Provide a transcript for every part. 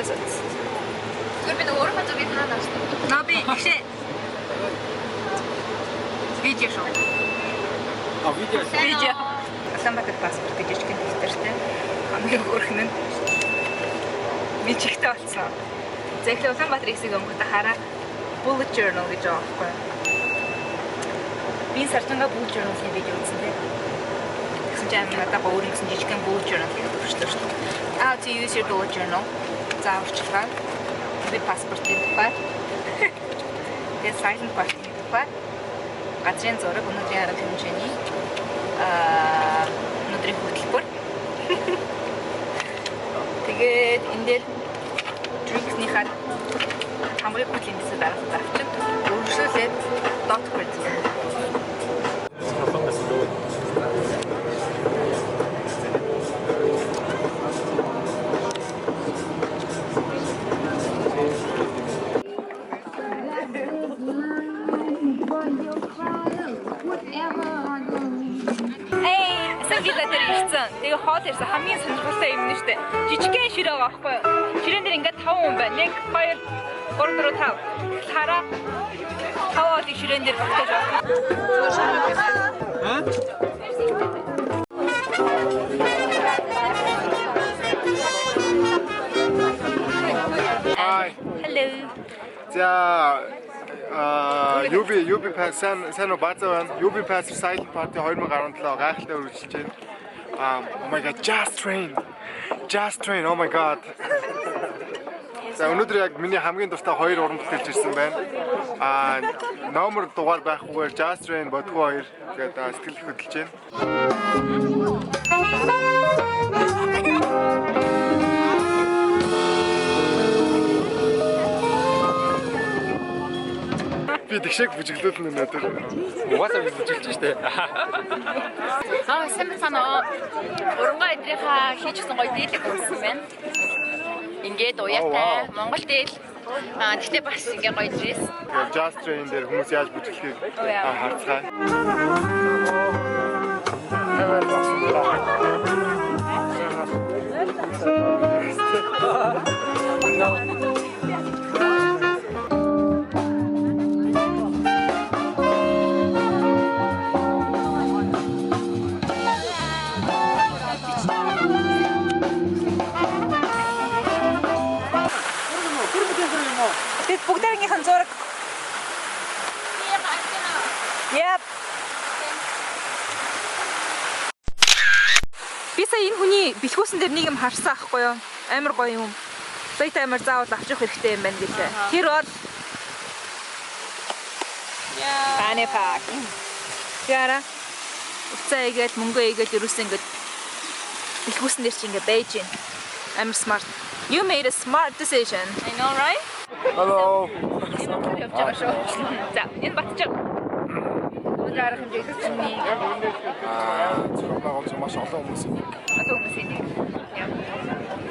Blizzards. 그걸 би өөрөө 쪽에 하나 나왔어. 나비 이제 видео шоу. Видео. Улаанбаатар паспорт гэж жижигхэн дэвтэртэй. Хамгийн хөөрхөн нь мичигтэй болсон. За ихлэ Улаанбаатар хэсгийг өнгөтэй хараа bullet journal гэж байгаа байхгүй юу? Би сарчанга bullet journal-ийн видео үзсэн тийм. Тэгсэн чинь надад өөр нэгэн жижигхэн bullet journal гэдэг өгчтэй шүү дээ. How to use your bullet journal. Зааварчлаа. Би паспортын тухай. Тэгээд silent party тухай. Газрын зураг өнөөдрийн арга хэмжээний өнөөдрийн хөтөлбөр. Тэгээд энэ дээр drinks-ийнхаа хамгийн гол юмсыг дараалж авчид өргөжлүүлээд dot хийсэн. Тэгээ хоол ирсэн хамгийн сонирхолтой юм нь шүү дээ. Жижигхэн ширээ байгаа байхгүй юу? Ширээн дээр ингээд 5 хүн байна. 1 2 3 4 5. Хараа 5 хоолыг ширээн дээр багтааж байгаа. Hi. Hello. За UB Pass сайн базаа байна. UB Pass Silent Party 2017 гайхалтай үргэлжилж байна. Oh my god, Just Train, oh my god. За өнөөдөр яг миний хамгийн дуртай хоёр уран бүтээлч ирсэн байна. Номер дугаар байхгүйгээр Just Train бодгоо хоёр тэгээд сэтгэл их хөдөлж байна. Би тэгшээг бүжиглүүлнэ өнөөдөр. Угаасаа би бүжиглэж штэ. Сайн санаа. Урангаа эдрийнхаа хийчихсэн гоё дийлэг болсон байна. Ингээд уяатай Монгол дээл гэхдээ бас ингээ гоё дресс. Just Train дээр хүмүүс яаж бүжиглэхийг харцгаая. Бүгдээрийнхэн зураг. Yep. Би сая энэ хүний бэлгүүсэн дээр нэг юм харсан аахгүй юу? Амар гоё юм. Сая таймер заавал авчих хэрэгтэй юм байна гэлээ. Тэр бол Пани пак. Яра. Уцаа игээд мөнгө игээд юусэн ингээд бэлгүүсэн дээр чи ингээд байж гин. Амар smart. You made a smart decision. I know, right? Hello. За, энэ батчаа. Өнөөдөр арга хэмжээгээс чиний зөвхөн байгуулж маш олон хүмүүс юм. одоо хүмүүсийн нэг.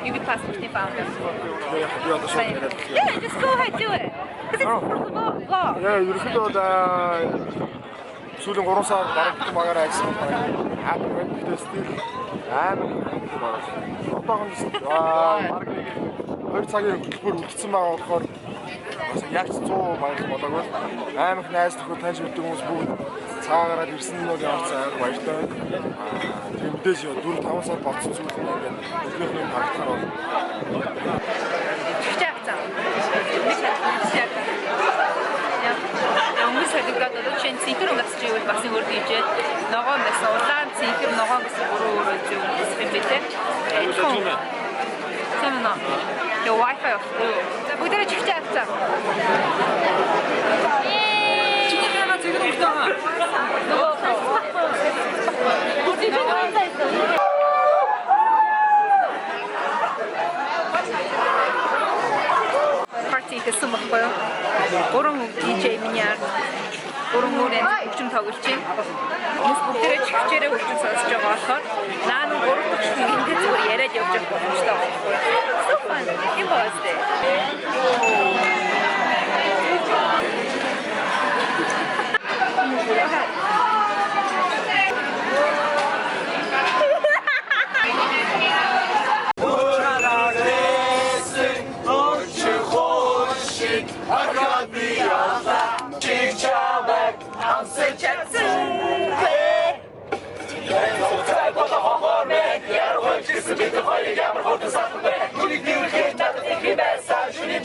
UB Pass-ийн founder. Би одоо шууд яриад байна. Yeah, just go ahead do it. Яа, ерөнхийдөө сүүлийн 3 сар бараг битэн багаараа ажилласан байна. Happy birthday стил амар байна. Одоогоос бараг 2 цагийн хөтөлбөр үлдсэн байгаа болохоор яг 100 баяр болоогүй. Амар их найз нөхөд таньж мэддэг хүмүүс бүгд цаагаараа ирсэн нь явцсан амар баяртай байна. Тийм мэдээж 4-5 сар болцсон зүйл нь ингээд өглөөхний харагдах нь Өнгөрсөлөгдөд одоо чинь цэнхэр өнгөс чивэл бас өөр дижээ ногоон байсан улаан цэнхэр ногоон гэсэн өөр зүйл юм билээ. Тэмнэ. Яа Wi-Fi авахгүй. За бүгдээ чигчээ авцаа. Чигчээгаа цэгэр өгтөө. Party гэсэн баггүй юу? 3 DJ миньяар 3 мөрөнд хүчин тоглож байна. Хүмүүс бүгдээ чигчээрээ хүчин сонсож байгаа болохоор наа нь 3 дахь хүн ингээд зүгээр яриад явж байгаа боломжтой байна. So fun. It was there. сонсож чадсангүй. Цай болоо хогоор мэн яар хойч гэсэн бид хоёр ямар хурдан салсан бэ? Нүний дэрхээ надад их байсан. Шүний